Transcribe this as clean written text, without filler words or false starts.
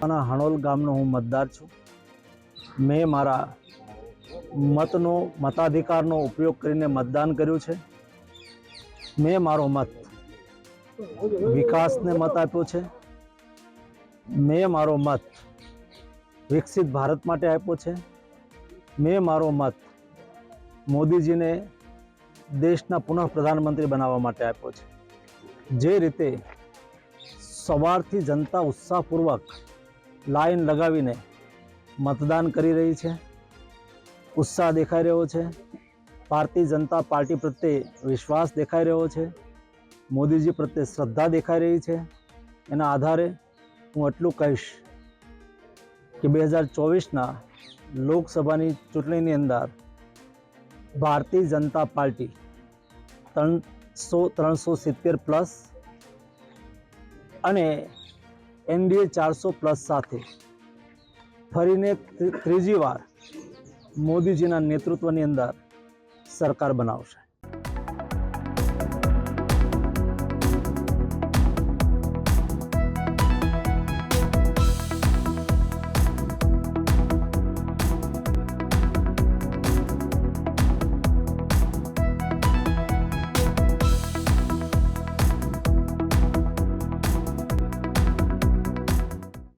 બનાસકાંઠાના હણોલ ગામનો હું મતદાર છું। મેં મારા મતાધિકારનો ઉપયોગ કરીને મતદાન કર્યું છે। મેં મારો મત વિકાસને મત આપ્યો છે। મેં મારો મત વિકસિત ભારત માટે આપ્યો છે। મેં મારો મત મોદીજીને દેશના પુનઃ પ્રધાનમંત્રી બનાવવા માટે આપ્યો છે। જે રીતે સવારથી જનતા ઉત્સાહપૂર્વક લાઈન લગાવીને મતદાન કરી રહી છે, ઉત્સાહ દેખાઈ રહ્યો છે, ભારતીય જનતા પાર્ટી પ્રત્યે વિશ્વાસ દેખાઈ રહ્યો છે, મોદીજી પ્રત્યે શ્રદ્ધા દેખાઈ રહી છે। એના આધારે હું એટલું કહીશ કે 2024ના લોકસભાની ચૂંટણીની અંદર ભારતીય જનતા પાર્ટી 370 પ્લસ અને NDA 400 પ્લસ સાથે ફરીને ત્રીજી વાર મોદીજીના નેતૃત્વની અંદર સરકાર બનાવશે।